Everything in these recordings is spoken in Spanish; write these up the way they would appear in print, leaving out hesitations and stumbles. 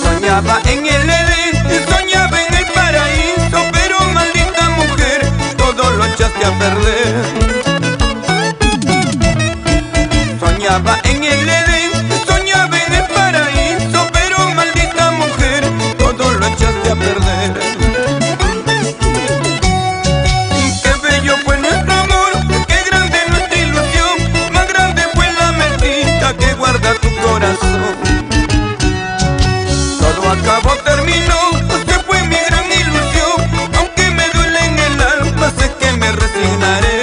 Soñaba en el Edén, soñaba en el paraíso, pero maldita mujer, todo lo echaste a perder. Soñaba en el Edén, soñaba en el paraíso, pero maldita mujer, todo lo echaste a perder. Qué bello fue nuestro amor, qué grande nuestra ilusión, más grande fue la mentira que guarda tu corazón. Todo acabó, terminó, se fue mi gran ilusión, aunque me duele en el alma, sé que me resignaré.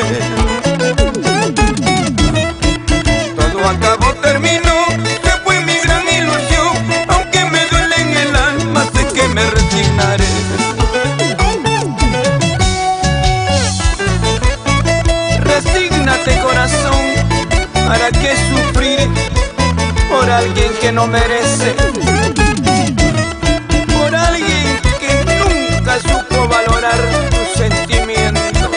Todo acabó, terminó, se fue mi gran ilusión, aunque me duele en el alma, sé que me resignaré. Resígnate, corazón, ¿para qué sufrir por alguien que no merece? Por alguien que nunca supo valorar tus sentimientos.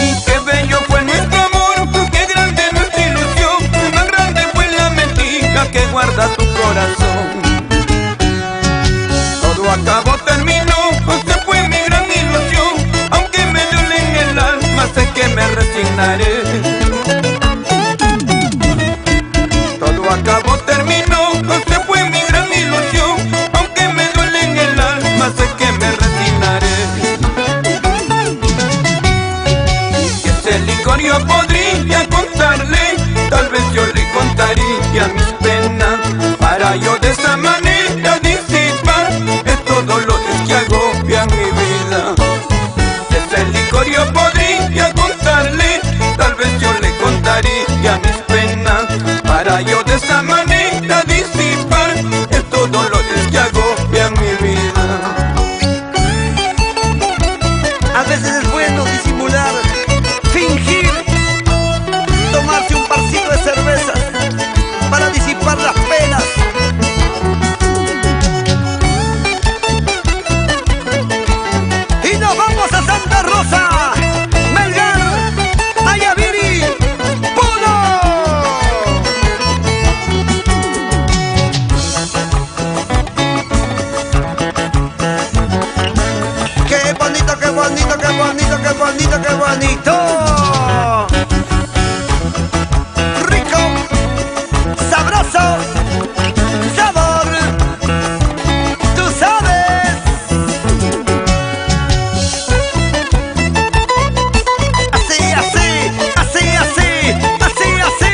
Y qué bello fue nuestro amor, qué grande nuestra ilusión, más grande fue la mentira que guarda tu corazón. Todo acabó, terminó, se fue mi gran ilusión, aunque me duele en el alma, sé que me resignaré. Todo acabó, terminó, se fue mi gran ilusión, aunque me duele en el alma, sé que me resignaré. Si ese licor yo podría contarle, tal vez yo le contaría mis penas, para yo de esa manera disipar estos dolores que agobian mi vida. Si ese licor yo podría contarle, tal vez yo le contaría mis penas, para yo de esa manera disipar estos dolores que agobian mi vida. A veces es bueno disimular, fingir, tomarse un parcito de cerveza para disipar las penas. Y nos vamos a Santa Rosa, Melgar, Ayaviri, Puno. Qué bonito, qué bonito, qué bonito, qué bonito, qué bonito. Rico, sabroso, sabor, tú sabes. Así, así, así, así, así, así.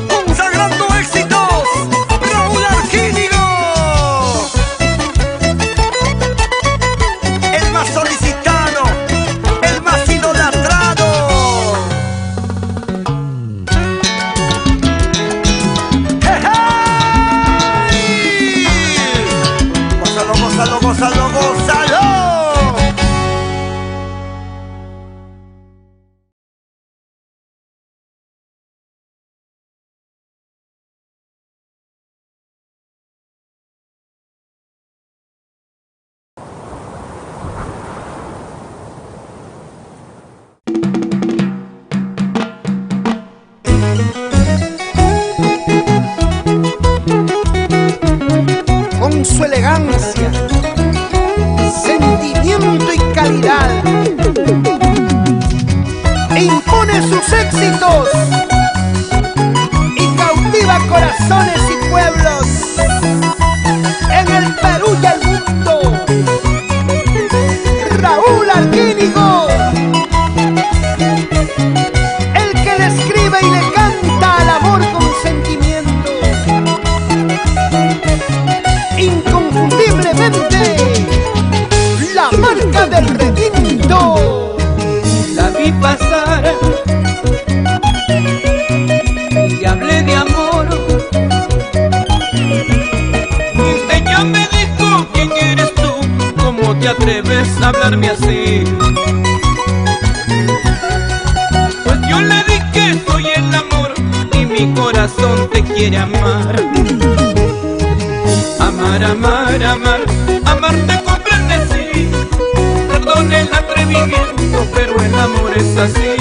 Consagrando éxitos, Raúl Arquínigo, el más solicitado, el más idolatrado. ¡Hey! Gózalo, gózalo, gózalo, gózalo. Con su elegancia, sentimiento y calidad, impone sus éxitos y cautiva corazones y pueblos en el Perú y el mundo. Raúl Arquínigo. dijo, ¿quién eres tú? ¿Cómo te atreves a hablarme así? Pues yo le di que soy el amor y mi corazón te quiere amar. Amar, amar, amar, amarte comprende, sí. Perdón el atrevimiento, pero el amor es así.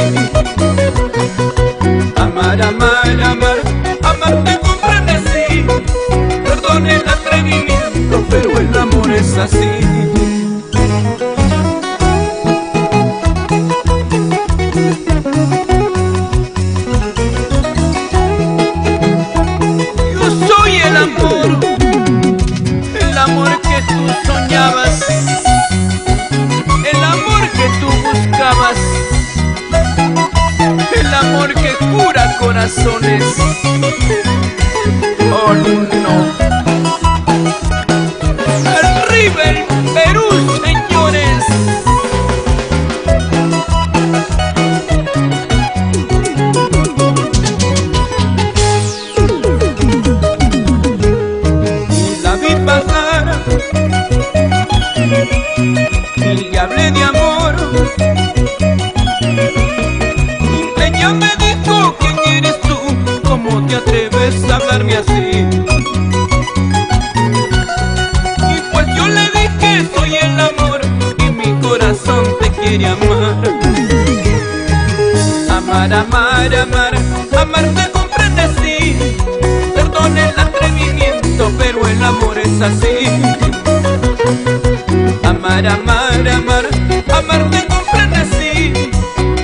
Amar, amar, amar, amarte comprende, sí. Perdón el atrevimiento, pero el amor es así. El amor que tú buscabas, el amor que cura corazones. Oh no. Arriba el Perú, señores. Y la vi pasar y le hablé de amor. Ella me dijo, ¿quién eres tú? ¿Cómo te atreves a hablarme así? Y pues yo le dije, soy el amor y mi corazón te quiere amar. Amar, amar, amar, amarte comprende, sí. Perdón el atrevimiento, pero el amor es así. Amar, amar, amar, amarte comprende, sí.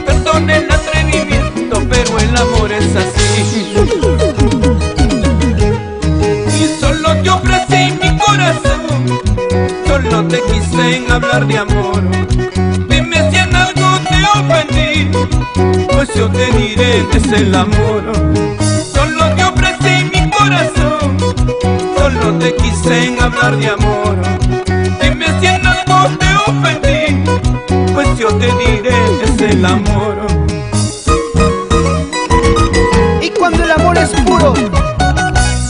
Perdón el atrevimiento, pero el amor es así. Y solo te ofrecí mi corazón, solo te quise en hablar de amor. Dime si en algo te ofendí, pues yo te diré que es el amor. Solo te ofrecí mi corazón, solo te quise en hablar de amor. Dime si en algo te ofendí, pues yo te diré que es el amor. Y cuando el amor es puro,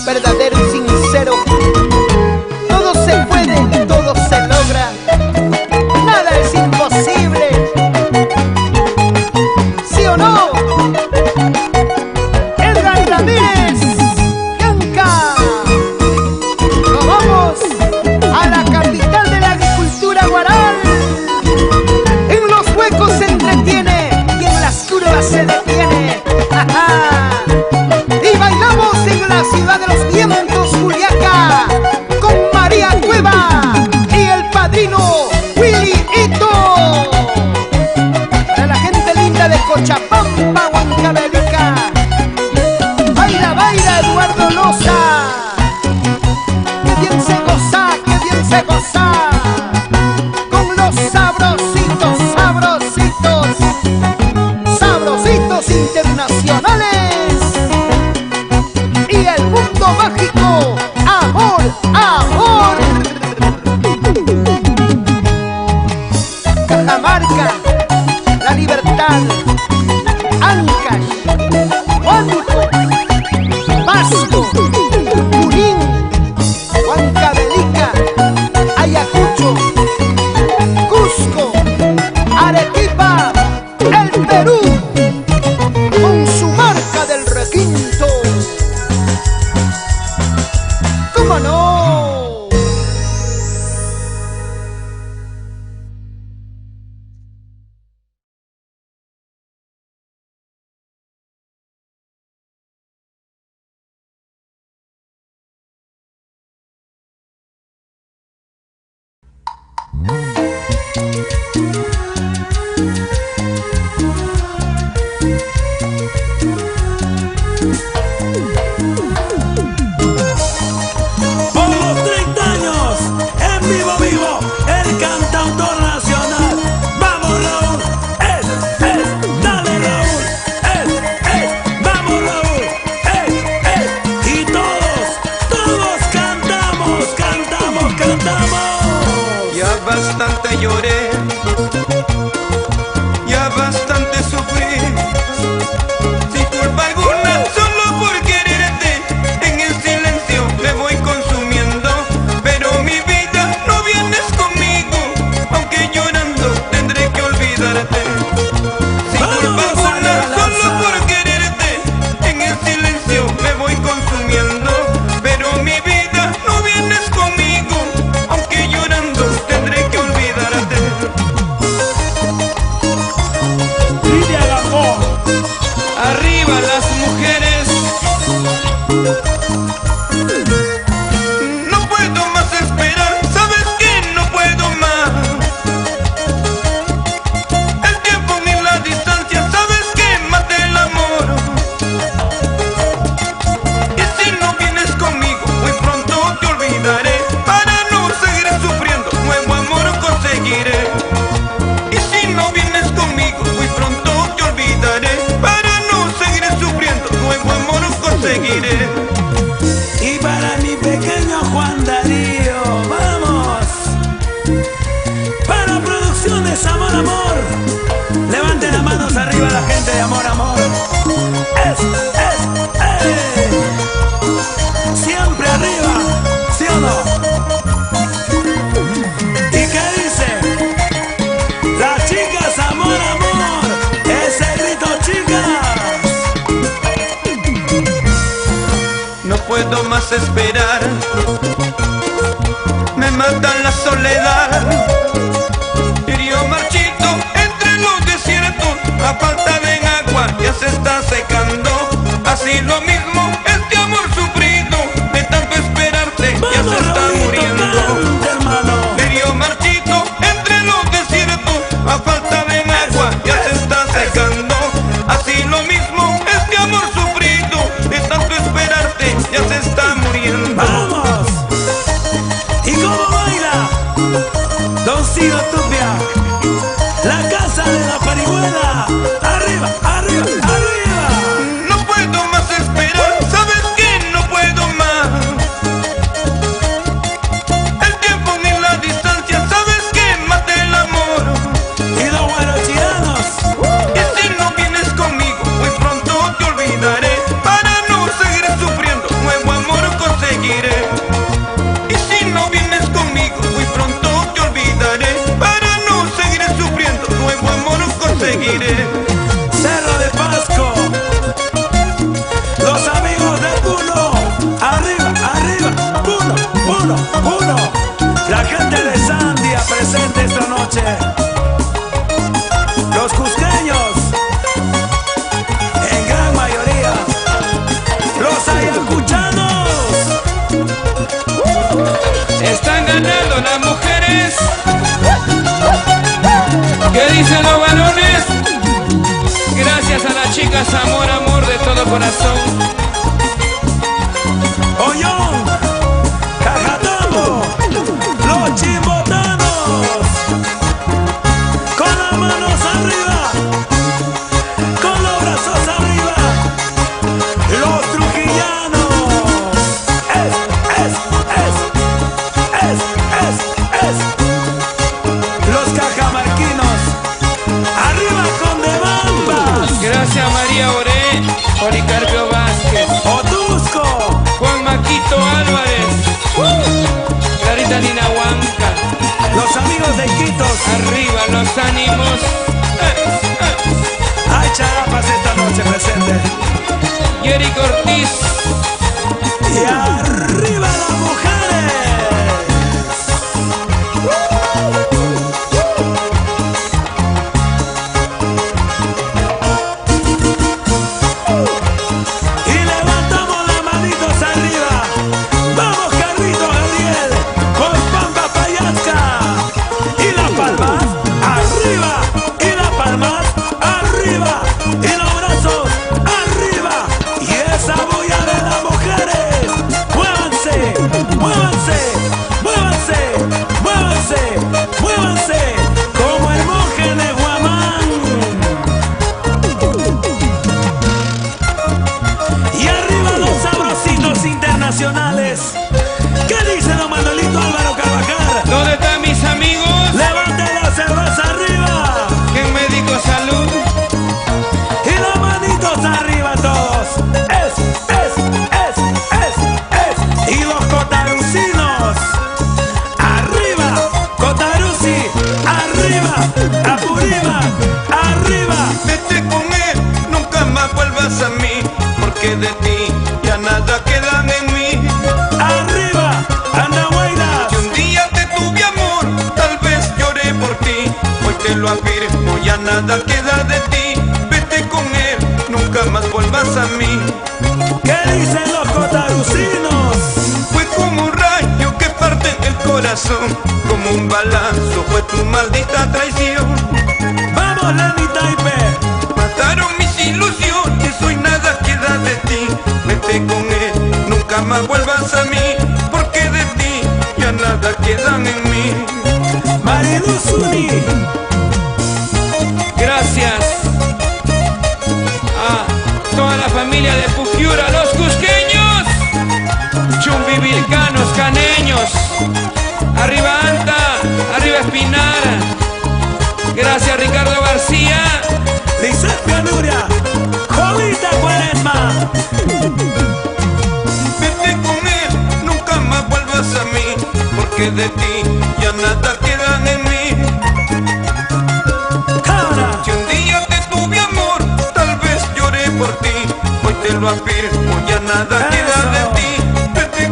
verdadero y sincero, todo se puede, todo se logra, nada es imposible. ¿Sí o no? Edgar Ramírez, Yanka. Nos vamos a la capital de la agricultura, Guaral. En los huecos se entretiene y en las curvas se detiene. Y bailamos en la ciudad de los vientos, Juliaca, con María Cueva y el padrino Willy Ito. Para la gente linda de Cochapampa, Huancavelica. Baila, baila, Eduardo Loza. Que bien se goza, que bien se goza. Con los sabrositos, sabrositos, sabrositos internacionales. Y el mundo mágico, amor, amor. Cajamarca, La Libertad, Ancash, Huánuco, Pasco, Junín, Huancavelica, Ayacucho, Cusco, Arequipa, el Perú, con su marca del requinto. ¿Cómo no? Por los 30 años, en vivo, vivo, el cantautor nacional. Vamos, Raúl, dale, Raúl, vamos, Raúl, y todos cantamos, cantamos, cantamos. Ya bastante lloré, ya bastante sufrí, sin culpa alguna, solo por quererte. En el silencio me voy consumiendo, pero mi vida esperar. Me mata la soledad. Río marchito entre los desiertos, a falta de agua ya se está secando. Así lo mismo este amor sufrido, de tanto esperarte ya se está muriendo. Río marchito entre los desiertos, a falta de agua ya se está secando. Así lo mismo este amor sufrido, de tanto esperarte ya se está muriendo. ¡Vamos! ¿Y cómo baila? Don Ciro Tupiac, la casa de la parihuela. ¡Arriba, arriba, arriba! No puedo más esperar, ¿sabes qué? No puedo más. El tiempo ni la distancia, ¿sabes qué? Mata el amor. Y los guarochianos. Y si no vienes conmigo, muy pronto te olvidaré. Para no seguir sufriendo, nuevo amor conseguiré. Y si no vienes conmigo, muy pronto te olvidaré. Para no seguir sufriendo, nuevo amor conseguiré. Cerro de Pasco, los amigos de Puno, arriba, arriba, Puno, Puno, Puno. La gente de Sandia presente esta noche. Los cusqueños, en gran mayoría. Los ayacuchanos. Están ganando las mujeres. ¿Qué dicen los varones? Gracias a las chicas, amor, amor de todo corazón. Ollón, Cajatambo, los chimbotanos. Con las manos arriba, con los brazos arriba. Los trujillanos. Los cajamarquinos. Arriba con demandas. Gracias María Oré, Policarpio Vázquez, Otusco. Juan Maquito Álvarez, Clarita Lina Huanca. Los amigos de Iquitos. Arriba los ánimos. Hay charapas esta noche presente. Yerick Ortiz. Y arriba las mujeres. Y levantamos las manitos arriba. Vamos Carlito Gabriel, con Pampa Payasca. Y las palmas arriba. Y las palmas arriba. Y los brazos arriba. Y esa bulla de las mujeres. Muévanse, muévanse, muévanse, muévanse, muévanse. Como el monje de Guamán. Y arriba los sabrositos internacionales. ¿Qué dice don Manuelito Álvaro Carvajal? ¿Dónde están mis amigos? Levante la cerveza arriba. En Médico Salud. Y las manitos arriba todos. Y los cotarucinos. Arriba, Cotaruci. Arriba, Apurímac. Arriba. Vete con él, nunca más vuelvas a mí, porque de ti ya nada queda en mí. Arriba, Andahuaylas. Si un día te tuve amor, tal vez lloré por ti. Hoy te lo afirmo, ya nada queda de ti. Vete con él, nunca más vuelvas a mí. ¿Qué dicen los cotarucinos? Fue como un rayo que parte el corazón, como un balazo fue tu maldita traición. Vamos, Lenny Taipe. Mataron mis ilusiones, hoy nada queda de ti. Vete con él, nunca más vuelvas a mí, porque de ti ya nada quedan en mí. Marilu Zuni. Gracias a toda la familia de Puquiura, los cusqueños, chumbivilcanos, caneños. Arriba Anta, arriba Espinara. Gracias Ricardo García. Lizeth Pianuria. Jolita Cuaresma. Vete con él, nunca más vuelvas a mí, porque de ti ya nada quedan en mí. Cabra. Si un día te tuve amor, tal vez lloré por ti. Hoy te lo afirmo, ya nada queda de ti. Vete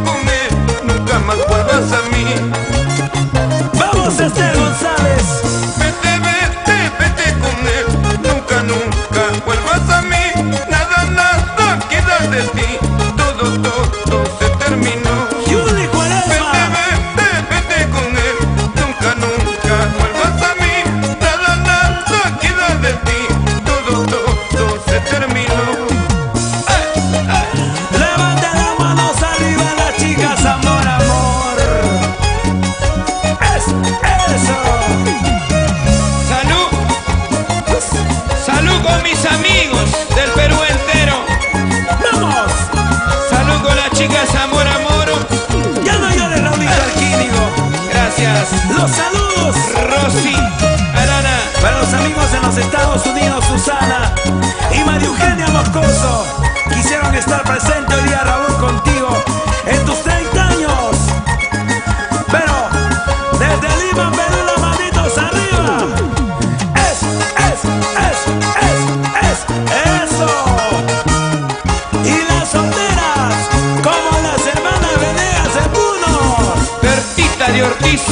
Ortiz.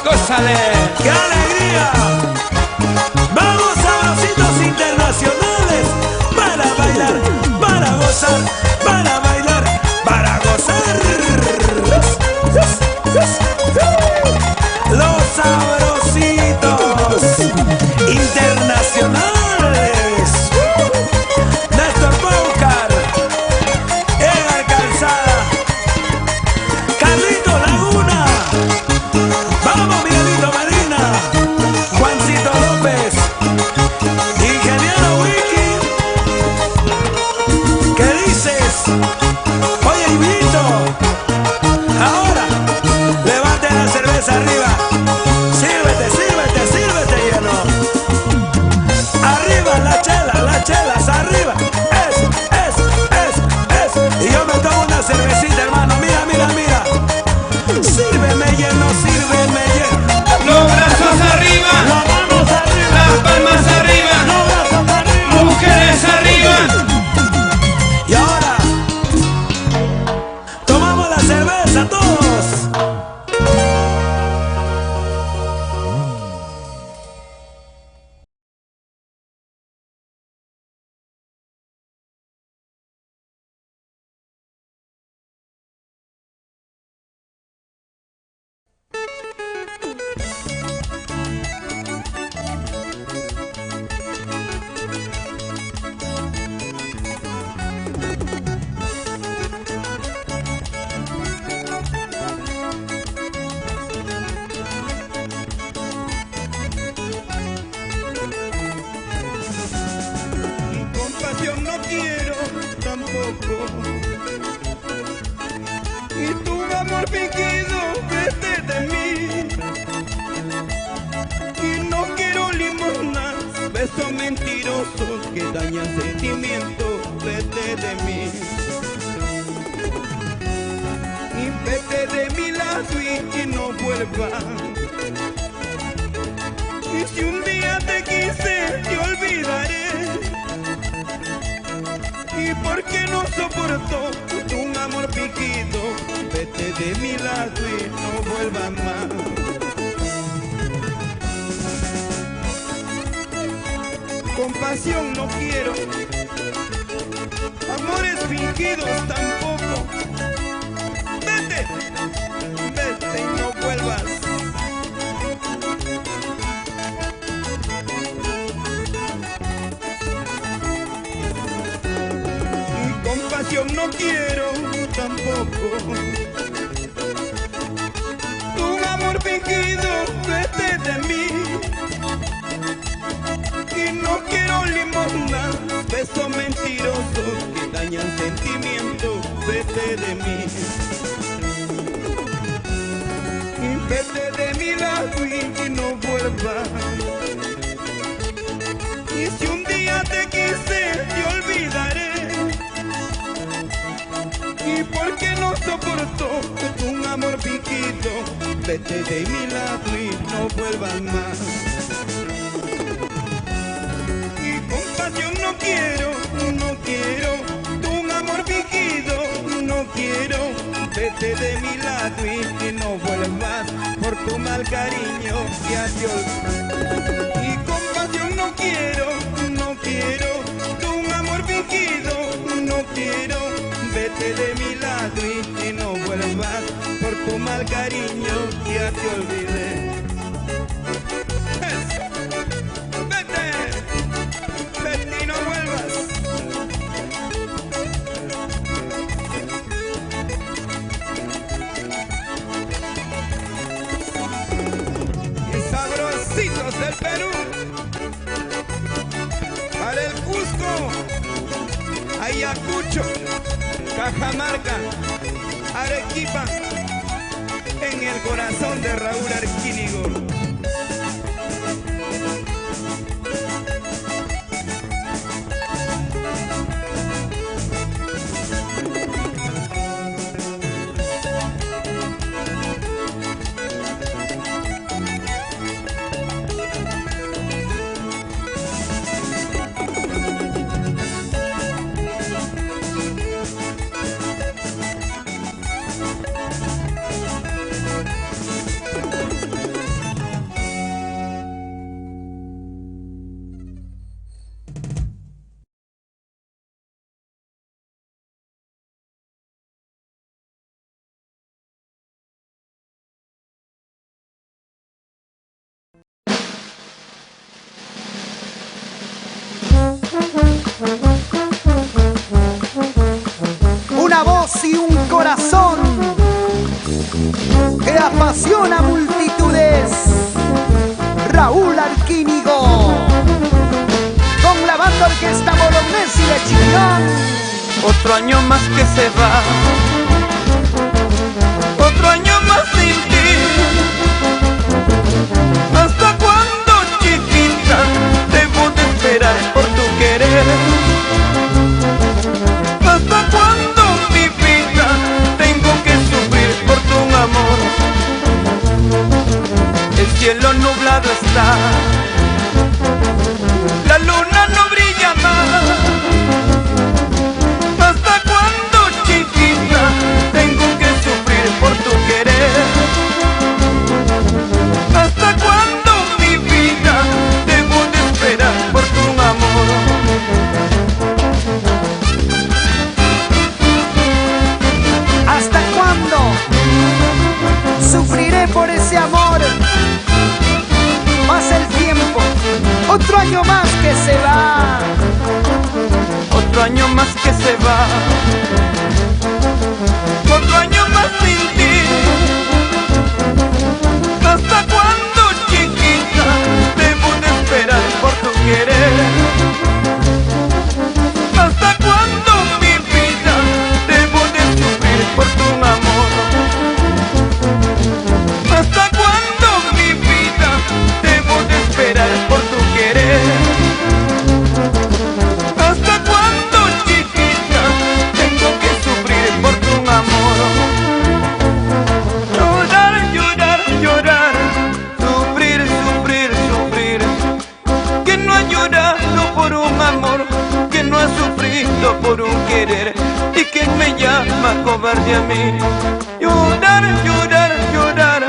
¡Gózale! ¡Qué alegría! Vamos sabrositos internacionales para bailar, para gozar, para bailar, para gozar. Los sabrositos internacionales. Néstor Boucar, Edgar Calzada, Carlito Laguna. Vamos, Miguelito Medina, Juancito López, Ingeniero Wiki. ¿Qué dices? Oye, Ibito, ahora levante la cerveza arriba. Sírvete, sírvete, sírvete lleno. Arriba las chelas, arriba. Y yo me tomo una cervecita, hermano. Mira, mira, mira. Sírveme lleno, sírveme lleno. Los brazos arriba, Las manos arriba, las palmas arriba, los brazos arriba. mujeres arriba. Y ahora tomamos la cerveza todos. Compasión no quiero tampoco, y tu amor fingido vete de mí. Y no quiero limonas, besos mentirosos que dañan sentimientos, vete de mí. Y vete de mi lado y no vuelvas. Y si un día te quise, te olvidaré. Y porque no soporto un amor fingido, vete de mi lado y no vuelvas más. Compasión no quiero, amores fingidos tampoco. Vete, vete y no vuelvas. Compasión no quiero tampoco, un amor fingido, vete de mí. Y no quiero limosna, besos mentirosos que dañan sentimientos, vete de mí. Y vete de mi lado y no vuelvas. Y si un día te quise, te olvidaré. Y porque no soporto un amor fingido, vete de mi lado y no vuelvas más. Y compasión no quiero, no quiero un amor fingido, no quiero. Vete de mi lado y no vuelvas por tu mal cariño y adiós. Y compasión no quiero, no quiero un amor fingido, no quiero. Vete de mi lado y no vuelvas por tu mal cariño, ya te olvidé. Vete, vete y no vuelvas. Y sabrositos del Perú, para el Cusco, Ayacucho, Cajamarca, Arequipa, en el corazón de Raúl Arquínigo. voz y un corazón que apasiona multitudes. Raúl Arquínigo, con la banda Orquesta Bolognesi de Chiquinón. Otro año más que se va, otro año más sin ti. ¿Hasta cuándo, chiquita, debo de esperar por tu querer? ¿Hasta cuándo, mi vida, tengo que sufrir por tu amor? El cielo nublado está, la luna no brilla más. ¿Hasta cuándo, chiquita, tengo que sufrir por tu querer? ¿Hasta cuándo, mi vida, debo de esperar por tu amor? ¿Hasta cuándo sufriré por ese amor? Pasa el tiempo, otro año más que se va. Otro año más que se va, otro año más sin ti. ¿Hasta cuándo, chiquita, debo de esperar por tu querer? ¿Hasta cuándo, mi vida, debo de sufrir por tu amor? ¿Hasta cuándo, mi vida, debo de esperar por tu querer? ¿Hasta cuándo, chiquita, tengo que sufrir por tu amor? Llorar, llorar, llorar, sufrir, sufrir, sufrir. Que no ha llorado por un amor, que no ha sufrido por un querer, y que me llama cobarde a mí. Llorar, llorar, llorar,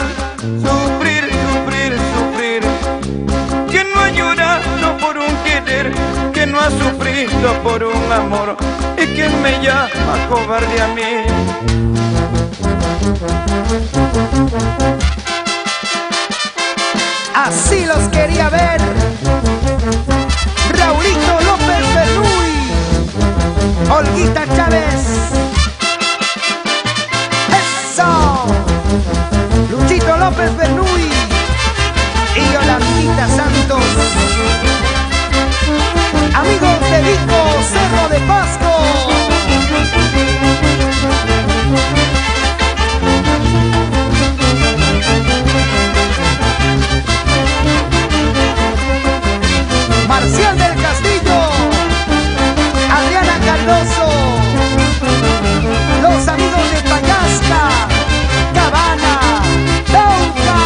sufrir, sufrir, sufrir. Que no ha llorado por un querer, que no ha sufrido por un amor, y que me llama cobarde a mí. Así los quería ver. Raulito López Bernuy, Olguita Chávez, eso, Luchito López Bernuy y Yolandita Santos. Amigos de Vico, Cerro de Pasco. Marcial del Castillo, Adriana Cardoso, los amigos de Payasca, Cabana, Dauca.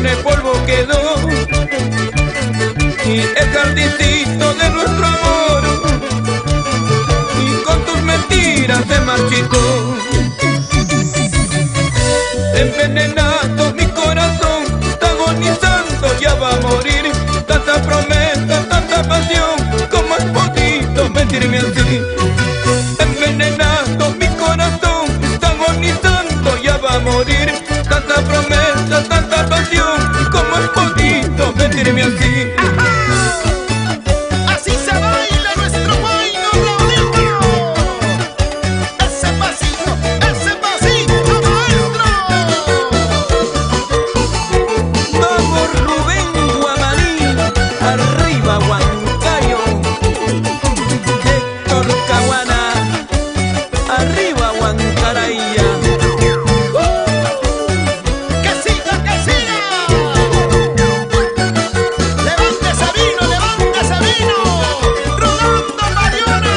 siempre polvo quedó y el jardincito de nuestro amor y con tus mentiras se marchitó. Envenenado mi corazón, está agonizando, ya va a morir. Tanta promesa, tanta pasión, ¿cómo es posible mentirme así? Envenenado mi corazón, está agonizando, ya va a morir. Tanta promesa, tanta pasión, ¿cómo es posible mentirme así? Así se baila nuestro baile bonito. Ese pasito, maestro. Vamos Rubén Guamaní, arriba Huancayo. Héctor Caguana, arriba Huancaraya. ¡Que siga! ¡Levante Sabino! ¡Rolando Mariona!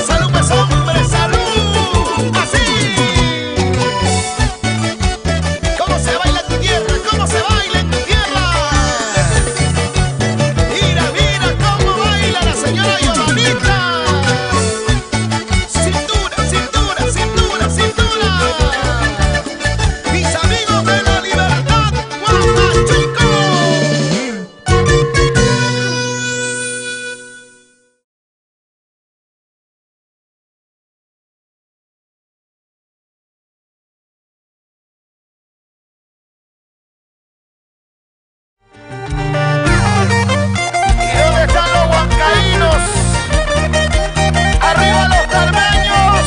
¡Salud, pues, hombre, salud! ¡Así! ¿Cómo se baila en tu tierra? Mira cómo baila la señora Yolanita. Cintura. Mis amigos de la libertad, Guamachico. ¿Y dónde están los huancaínos? ¡Arriba los carmeños!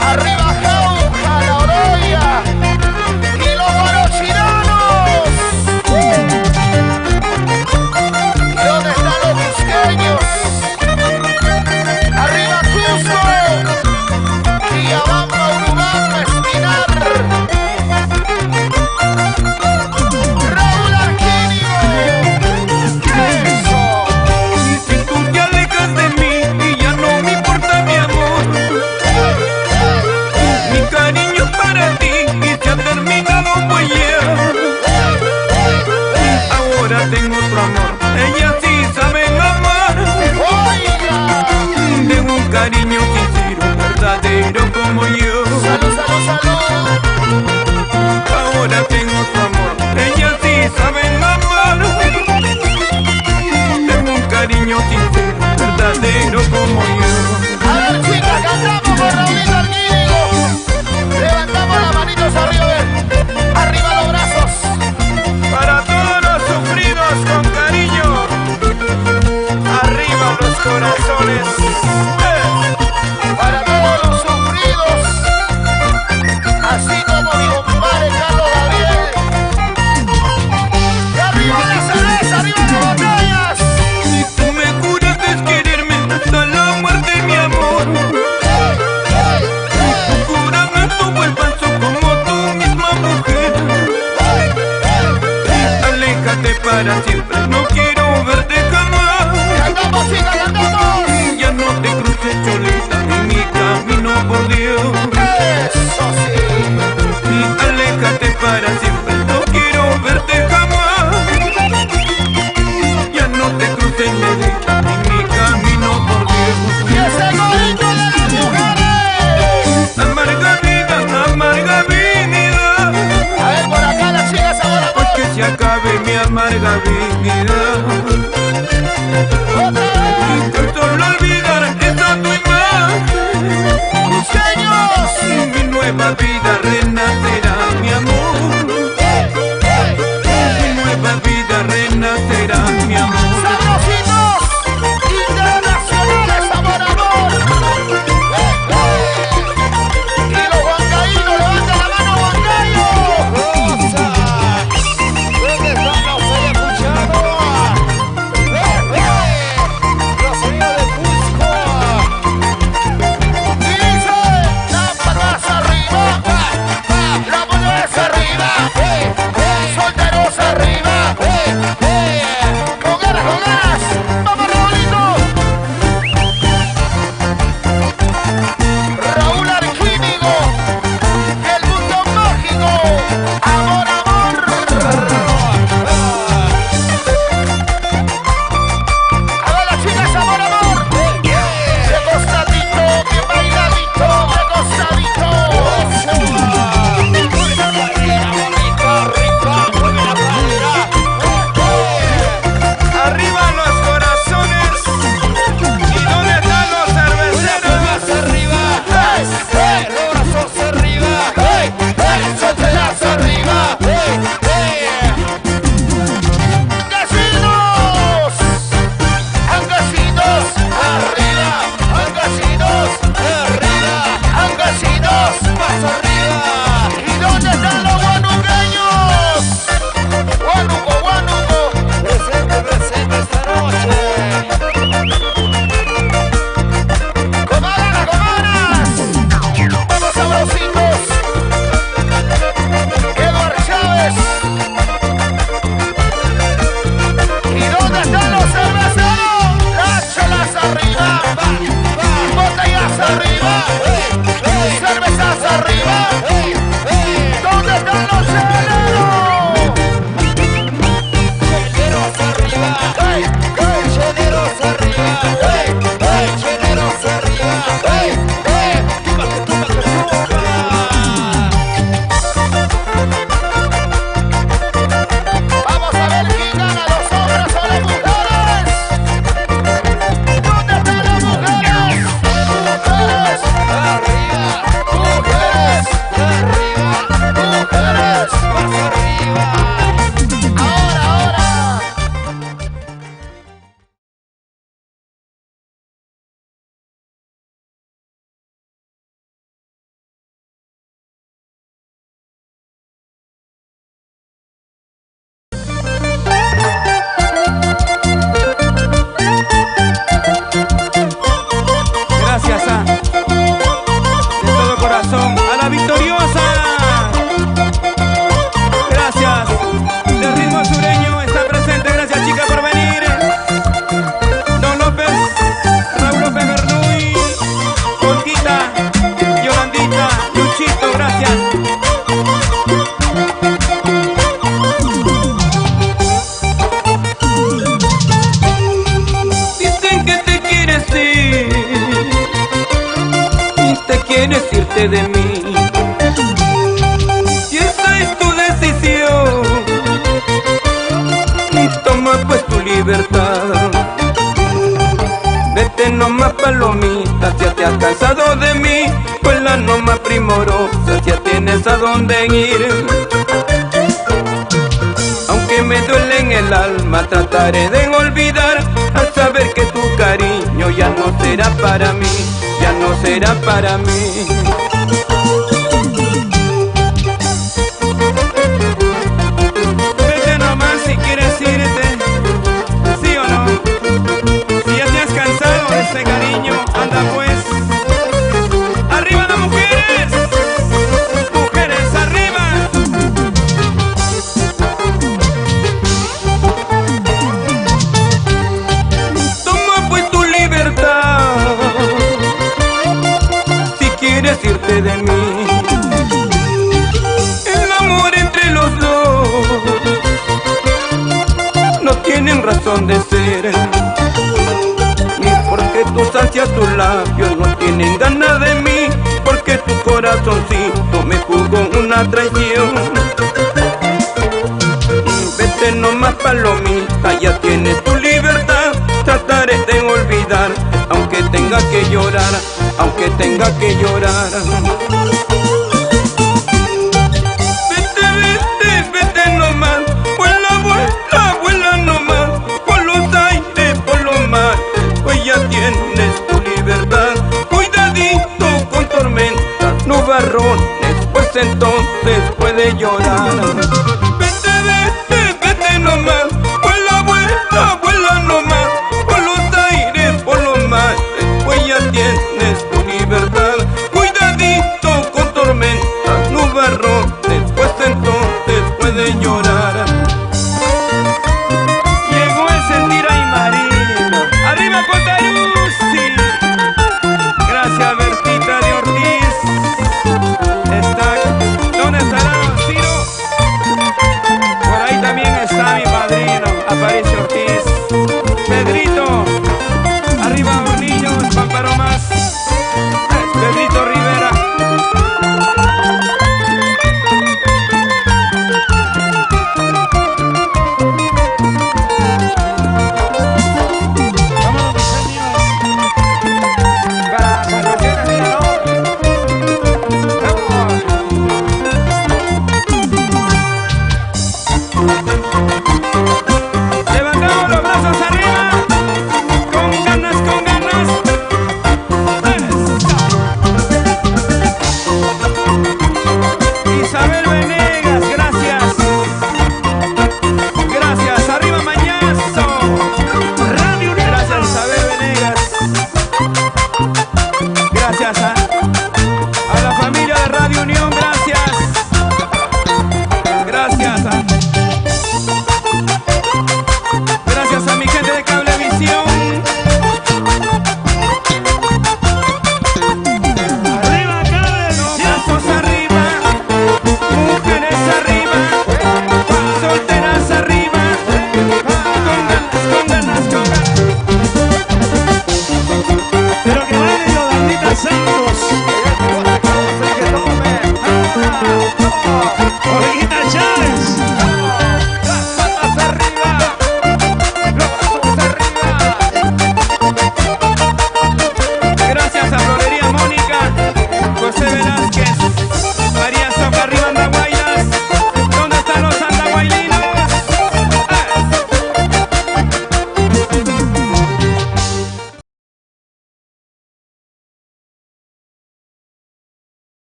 ¡Arriba Jauja, la Oroya! ¡Y los guarochiranos! ¿Y dónde están los cusqueños? ¡Arriba Cusco! ¡Quillabamba, Urubamba, Espinar! ¡Raúl Arquinio! ¡Eso! Si tú te alejas de mí y ya no me importa mi amor, mi cariño para ti y se ha terminado pues ya. Ahora tengo otro amor, ellas sí saben amar. ¡Oiga! Tengo un cariño sincero, verdadero como yo. ¡Salud! Ahora tengo otro amor, ellas sí saben amar. Tengo un cariño sincero, verdadero como yo. A ver, chicas, cantamos con Raúl Arquinio. Levantamos las manitos arriba los brazos. Para todos los sufridos con cariño, arriba los corazones. Para todos los sufridos, así como mi compadre Carlos Gabriel. Y arriba la cerveza, arriba las botellas. Si tú me juras desquererme hasta la muerte, mi amor, júrame tu el paso como tu misma mujer. Aléjate para siempre, no quiero verte jamás. Cantamos, chicas, cantamos. Ya no te cruces cholita en mi camino, por Dios. Eso sí. Aléjate para siempre, no quiero verte jamás. Ya no te cruces negrita en mi camino, por Dios. Y ese gorrito de las mujeres. Amarga vida, A ver, por acá las chicas ahora. pues que se acabe mi amarga vida. Otra vez. Que solo olvidar esa tu imagen. Cusqueños. Mi nueva vida renacerá, mi amor. Mi nueva vida renacerá, mi amor. Sabrositos internacionales, amor. Y los huancaínos, levanten la mano, huancayo. ¡Rosa! ¿Dónde están los ayacuchanos? Los sonidos de Cusco. Y dice, lámparas arriba. cansado de mí, pues la nomás primorosa ya tienes a dónde ir. Aunque me duele en el alma, trataré de olvidar, al saber que tu cariño ya no será para mí, ya no será para mí. Vete nomás si quieres irte, ¿sí o no? Si ya te has cansado de este cariño, anda pues. ¡Arriba las mujeres! ¡Mujeres, arriba! Toma pues tu libertad, si quieres irte de mí. El amor entre los dos no tienen razón de ser, ni porque tus ansias, tus labios no tienen ganas de mí, porque tu corazoncito me jugó una traición. Vete nomás palomita, ya tienes tu libertad, trataré de olvidar, aunque tenga que llorar, aunque tenga que llorar. Vete, vete, vete nomás, vuela, vuela, vuela nomás, por los aires, por los mares, pues ya tienes tu libertad. Cuidadito con tormentas, nubarrones, pues entonces puede llorar. Vete, vete, vete nomás, vuela, vuela, vuela nomás, por los aires, por los mares, pues ya tienes tu libertad. Cuidadito con tormentas, nubarrones, pues entonces puede llorar. Llegó el sentir ahí marino. ¡Arriba Cotaruzzi! Gracias, Bertita de Ortiz. ¿Dónde estará Ciro? Por ahí también está mi padrino, Aparicio Ortiz. Pedrito, arriba Hornillos, Pamparo más. Pedrito Rivera.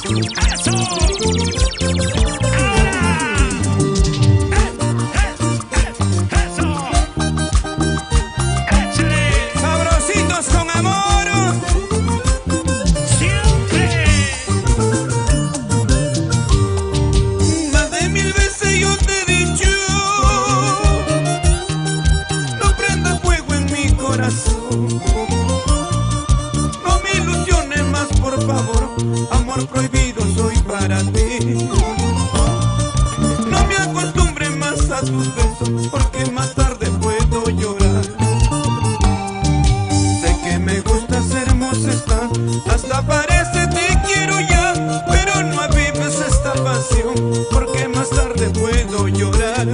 ¡Eso! Sabrositos con amor. ¡Siempre! Más de 1000 veces yo te he dicho, no prendas fuego en mi corazón, no me ilusiones más, por favor, amor prohibido soy para ti. No me acostumbre más a tus besos, porque más tarde puedo llorar. Sé que me gustas, hermosa está, hasta parece te quiero ya, pero no avives esta pasión, porque más tarde puedo llorar.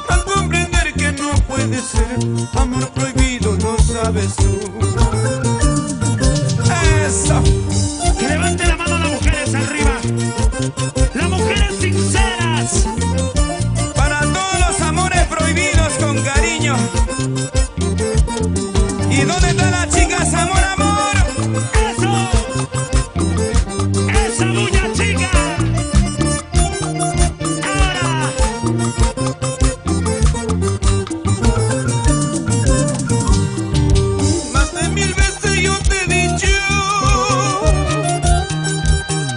Al comprender que no puede ser, amor prohibido lo sabes tú. ¡Eso! Que levante la mano las mujeres arriba. Las mujeres sinceras. Para todos los amores prohibidos con cariño. ¿Y dónde están las chicas, amor, amor? ¡Eso! ¡Esa bulla chica! ¡Ahora! Más de 1000 veces yo te he dicho,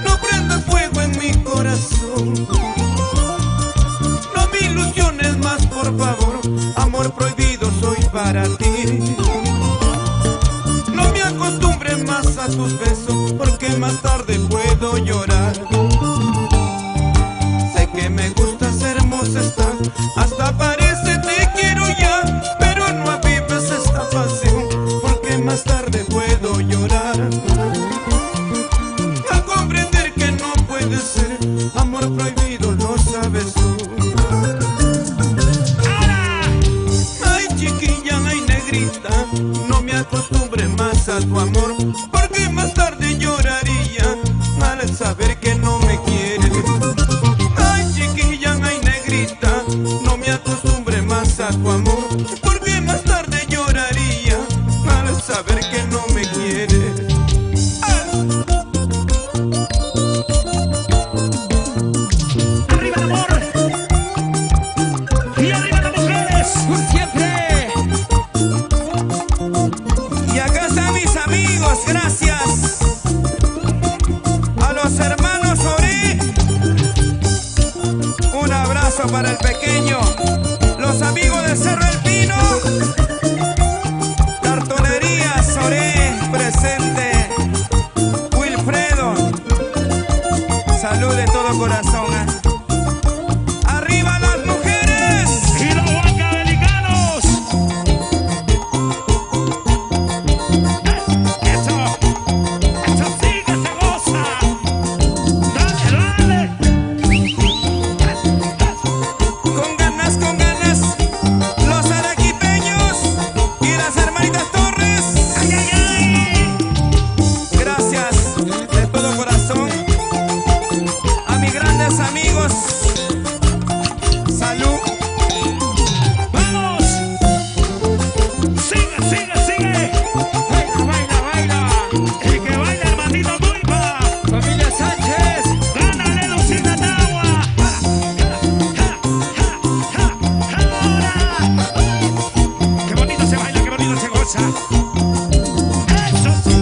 no prendas fuego en mi corazón, no me ilusiones más, por favor, amor prohibido soy para ti. No me acostumbre más a tus besos, porque más tarde puedo llorar. Sé que me gustas, hermosa está, hasta parece te quiero ya, pero no avives esta pasión, porque más tarde puedo llorar. Al comprender que no puede ser, amor prohibido lo sabes tú. Ay chiquilla, ay negrita, no me acostumbre más a tu amor, porque más tarde lloraría al saber que no me quieres. Ay chiquilla, ay negrita, no me acostumbre más a tu amor, porque más tarde lloraría al saber que no me quieres. ¡Arriba el amor! ¡Y arriba las mujeres! Por siempre. Y acá están mis amigos, gracias a los hermanos Oré. Un abrazo para el pequeño. Los amigos de Cerro El Pino. Cartonerías Oré presente. Wilfredo. Salud de todo corazón. ¡Arriba las mujeres! ¡Y los huancabelicanos! ¡Eso! ¡Eso sí que se goza! ¡Dale, dale! Con ganas, los arequipeños y las hermanitas Torres. ¡Ay, ay, ay! Gracias de todo corazón a mis grandes amigos. Salud. ¡Vamos! ¡Sigue, sigue, sigue! ¡Baila, baila, baila! ¡Y que baila el maldito Tuipa! Familia Sánchez. ¡Gánale, Lucina Tagua! ¡Ahora! ¡Qué bonito se baila, qué bonito se goza! ¡Eso sí!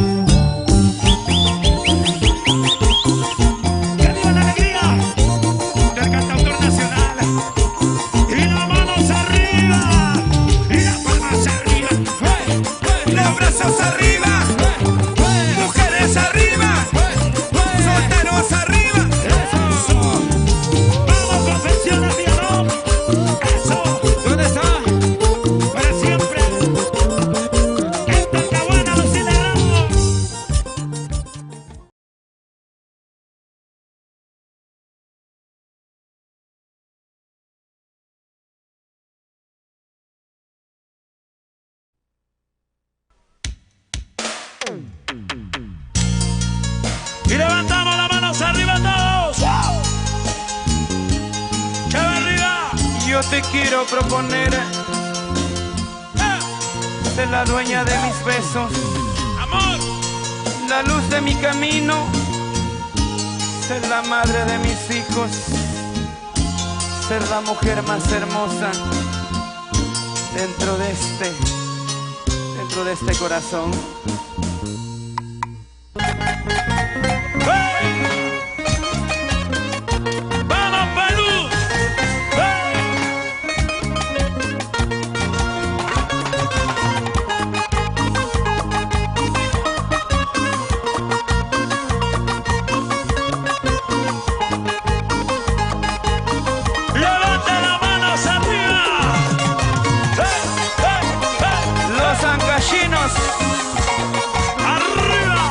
¡Que viva la alegría del cantautor nacional! ¡Y las manos arriba! ¡Y las palmas arriba! Los brazos arriba. Mujeres arriba. Solteros arriba. ¡Eso! ¡Vamos, confecciones Villalón! ¡Eso! ¿Dónde está? ¡Para siempre! ¡En Talcahuana los celebramos! Y levantamos las manos arriba todos. ¡Chava arriba! Yo te quiero proponer ser la dueña de mis besos, ¡Amor! la luz de mi camino ser la madre de mis hijos, ser la mujer más hermosa dentro de este corazón. ¡Vamos, Perú! ¡Levanta las manos arriba! Los ancashinos, ¡Arriba!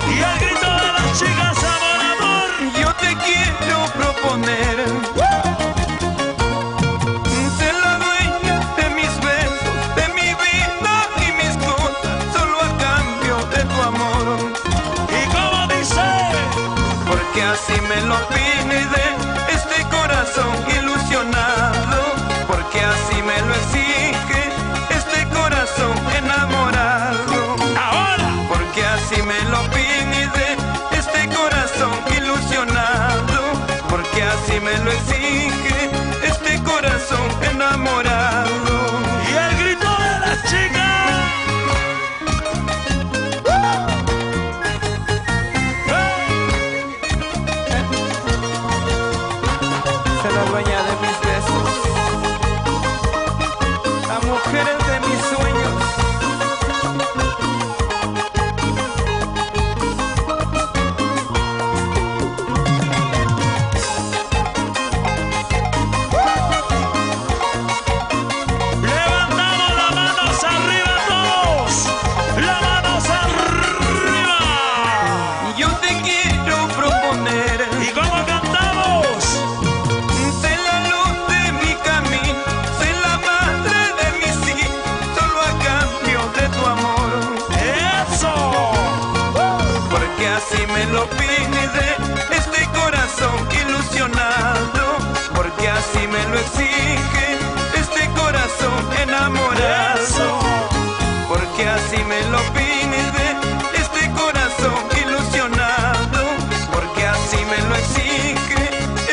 Y el grito de las chicas, amor, amor. Yo te quiero proponer ser la dueña de mis besos, de mi vida y mis cosas, solo a cambio de tu amor. ¿Y cómo dice? Porque así me lo pide este corazón ilusionado, porque así me lo exige este corazón enamorado. Ahora. Porque así me lo pide este corazón ilusionado, porque así me lo exige este corazón enamorado. Y el grito de las chicas. ser la dueña de mis besos, la mujer de mis sueños. Levantamos las manos arriba todos. Las manos arriba. Yo te quiero proponer ¿Y cómo cantamos? ser la luz de mi camino, ser la madre de mis hijos, solo a cambio de tu amor. ¡Eso! Porque así me lo pide este corazón ilusionado, porque así me lo exige este corazón enamorado, porque así me lo pide este corazón ilusionado, porque así me lo exige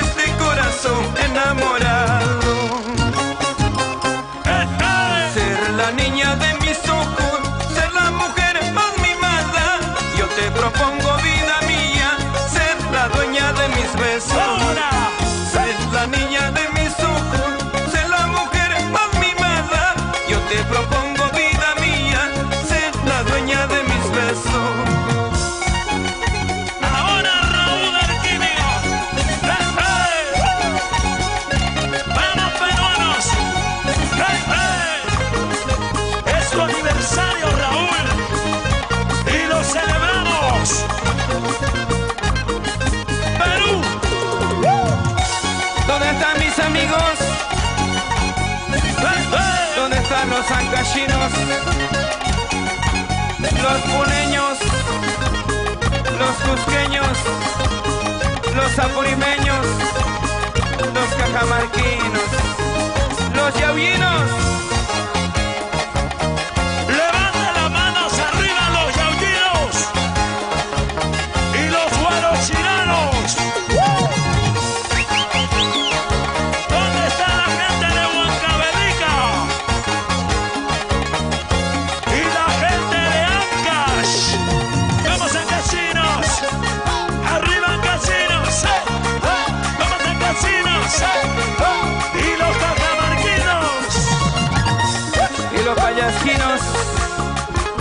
este corazón enamorado. Ser la niña de mis ojos, ser la mujer más mimada. Yo te propongo, vida mía, ser la dueña de mis besos. ¡Ahora! Ser la niña de mis ojos, ser la mujer más mimada. Yo te propongo, vida mía, ser la dueña de mis besos. Ahora Raúl Arquímeo. ¡Vamos, peruanos! Es tu aniversario, Raúl, y lo celebramos. Perú. ¿Dónde están mis amigos? ¿Dónde están los ancashinos? Los puneños, los cusqueños, los apurimeños, los cajamarquinos, los yaullinos. Levanta las manos arriba los yaullinos y los guarochiranos. ¿Dónde está la gente de Huancavelica? Y la gente de Ancash. Vamos a casinos. Arriba en casinos. Vamos a casinos. Y los cajamarquinos. Y los payasquinos,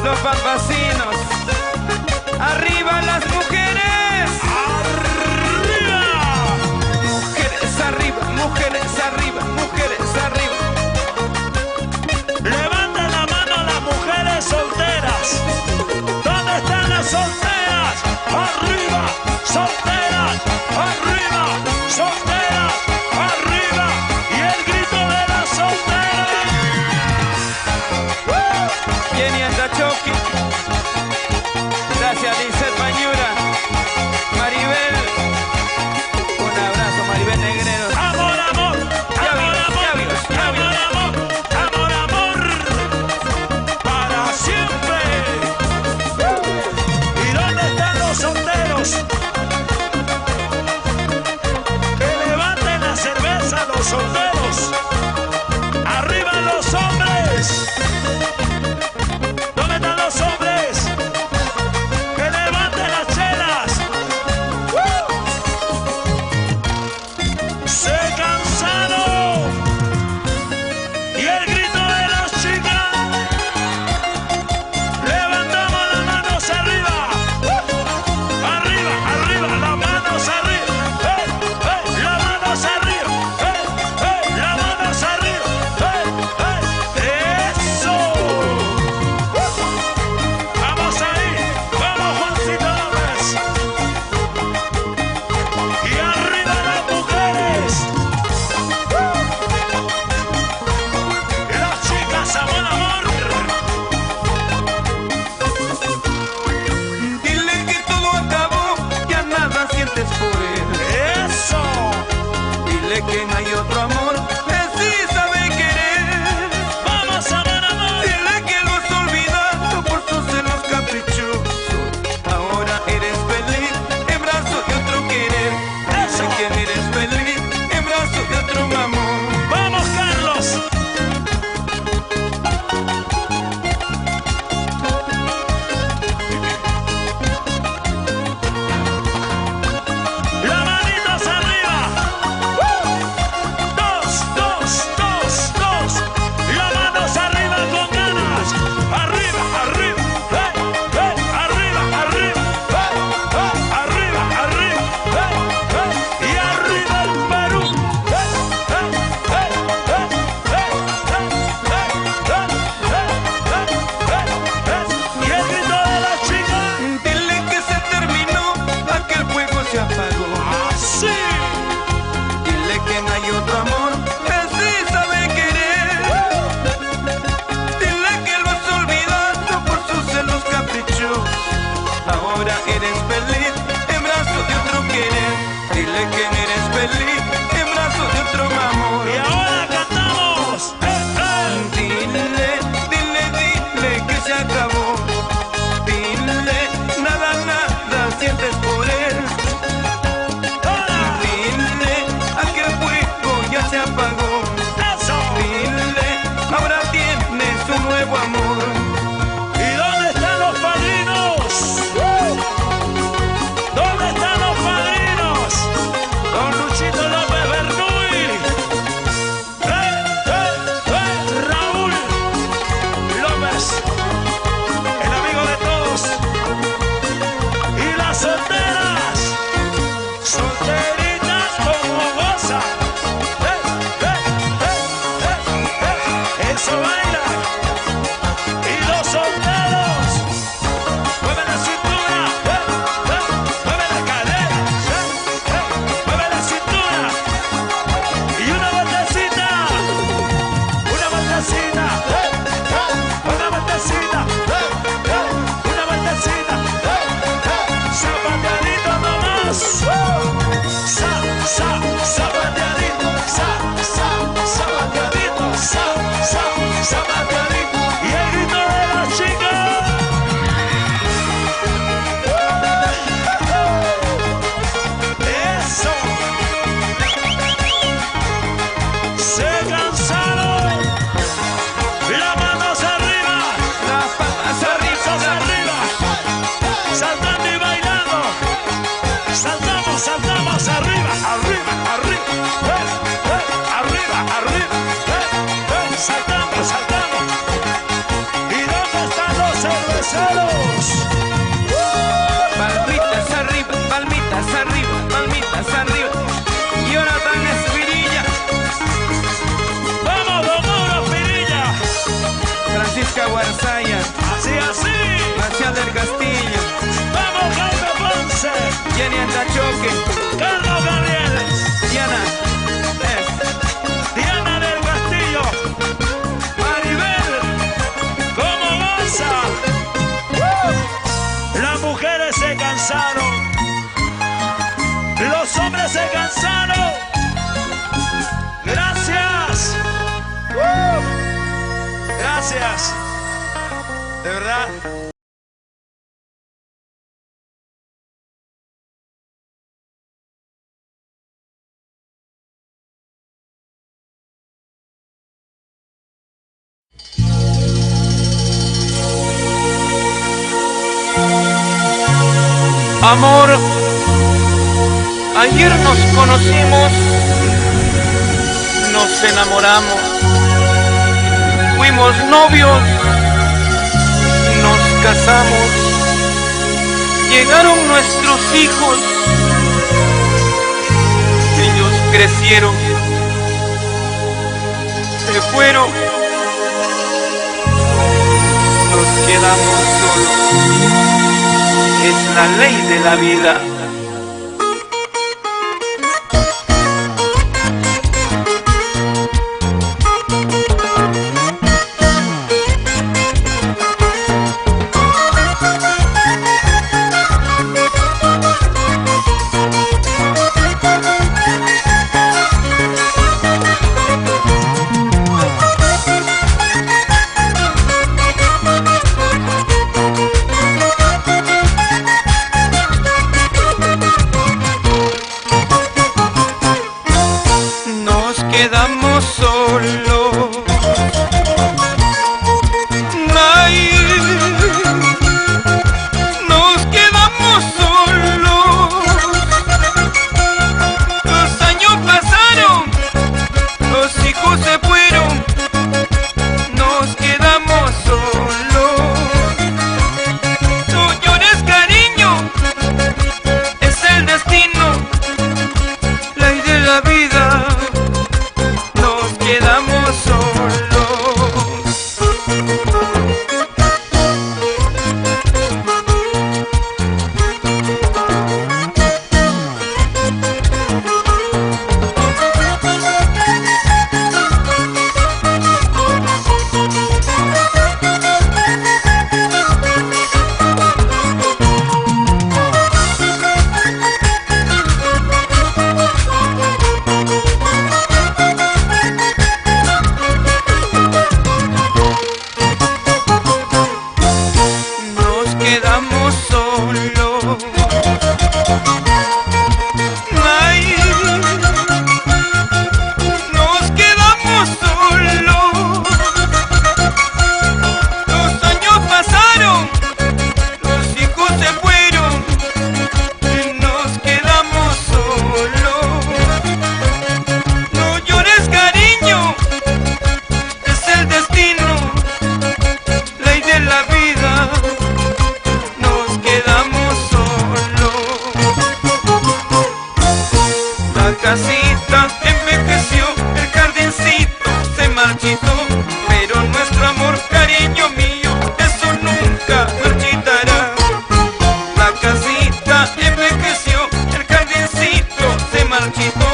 los pampacinos. ¡Arriba las mujeres! ¡Arriba! Mujeres arriba, mujeres arriba, mujeres arriba. Levanten la mano las mujeres solteras. ¿Dónde están las solteras? ¡Arriba! ¡Solteras! ¡Arriba! ¡Solteras! ¡Arriba! Y el grito de las solteras. Jenny Andachoki, ahora eres feliz en brazos de otro querer. Dile que eres feliz en brazos de otro amor. Y ahora cantamos. Dile, dile, dile que se acabó. Dile, nada, nada sientes por él. Dile, aquel fuego ya se apagó. Eso. Dile, ahora tienes un nuevo amor. ¿Y dónde están los padrinos? ¿Dónde están los padrinos? Don Luchito López Bernuy. Raúl López, el amigo de todos. Y las solteras, solteritas como goza. Eso baila. Y los solteros, mueve la cintura, mueve la cadera, mueve la cintura. Y una vueltecita, otra vueltecita, una vueltecita, zapateadito nomás. Zapateadito, zapateadito. Y el grito de la chica. Eso. Se cansaron. Las manos arriba. Las palmas Brazos arriba. Saltando y bailando. Saltamos, saltamos arriba, arriba, arriba. Arriba, arriba. Saltamos, saltamos. ¿Y dónde están los cerveceros? palmitas arriba, palmitas arriba, palmitas arriba. Jonathan Espirilla, ¡Vamos, don Mauro Pirilla! Francisca Guarzaya, Así, así. Marcial del Castillo, ¡Vamos, Jaime Ponce! Jenny Andachoque, ¡Carlos Gabriel! Diana es ¡Diana del Castillo! ¡Maribel! ¡Cómo goza! Las mujeres se cansaron. Los hombres se cansaron. Gracias. Gracias. De verdad. amor. Ayer nos conocimos, nos enamoramos, fuimos novios, nos casamos, llegaron nuestros hijos, ellos crecieron, se fueron, nos quedamos solos, es la ley de la vida. quedamos solos. Ay, nos quedamos solos. Los años pasaron, los hijos se fueron y nos quedamos solos. No llores, cariño, es el destino, ley de la vida. Nos quedamos solos. La casita envejeció, el jardincito se marchitó, pero nuestro amor, cariño mío, eso nunca marchitará. La casita envejeció, el jardincito se marchitó,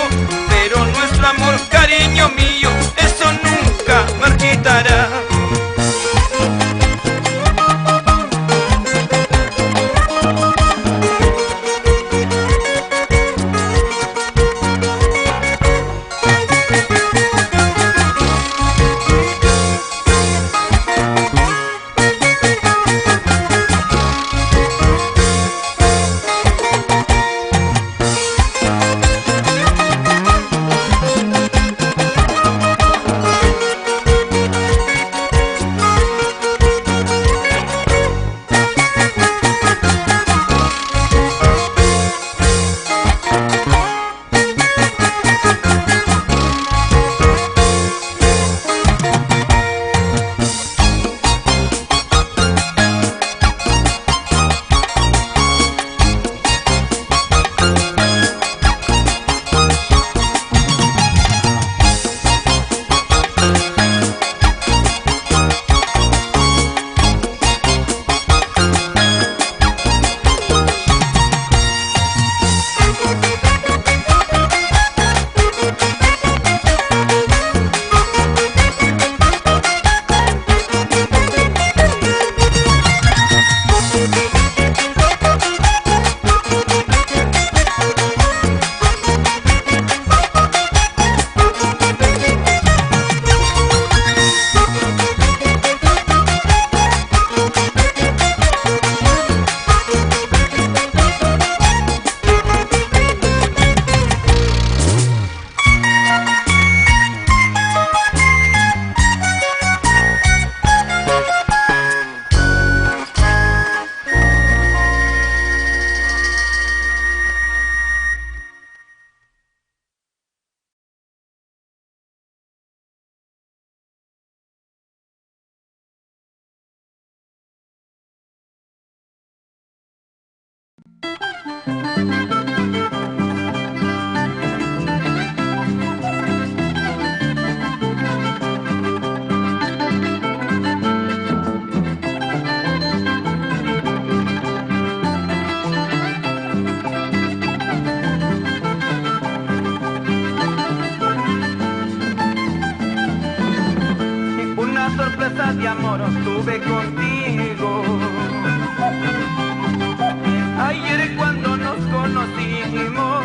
pero nuestro amor, cariño mío, eso nunca marchitará. Sorpresa de amor tuve contigo. Ayer cuando nos conocimos,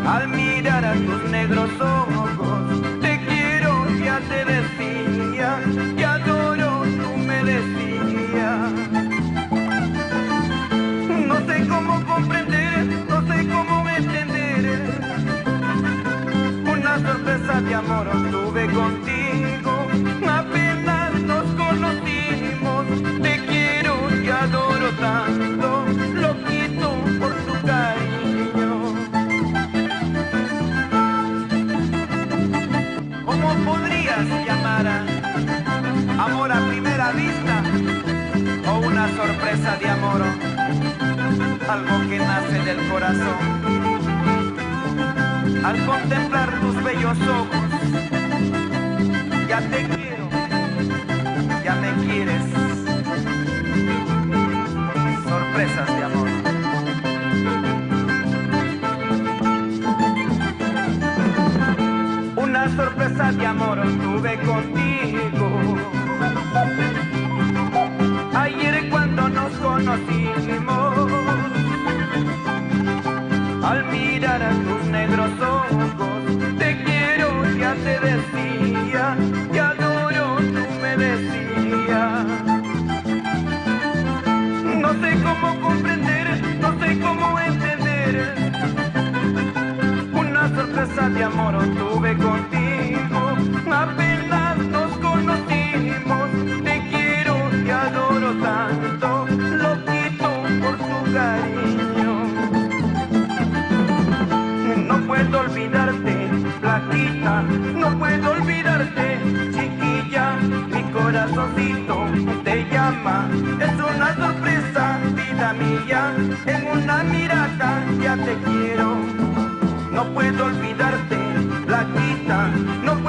al mirar a tus negros ojos, te quiero, ya te decía, te adoro, tú me decías. No sé cómo comprender, no sé cómo entender. Una sorpresa de amor tuve contigo, apenas nos conocimos. Te quiero y adoro tanto, loquito por tu cariño. ¿Cómo podrías llamar amor a primera vista o una sorpresa de amor? Algo que nace del corazón. Al contemplar tus bellos ojos, ya te quiero, ya me quieres. Sorpresas de amor. Una sorpresa de amor tuve contigo. Ayer cuando nos conocimos, al mirar a tus negros ojos, te quiero, ya te decía, te adoro, tú me decías. de amor tuve contigo, apenas nos conocimos. Te quiero, te adoro tanto, loquito por tu cariño. No puedo olvidarte, flaquita, no puedo olvidarte, chiquilla. Mi corazoncito te llama, es una sorpresa, vida mía. En una mirada ya te quiero. No puedo olvidarte, flaquita, no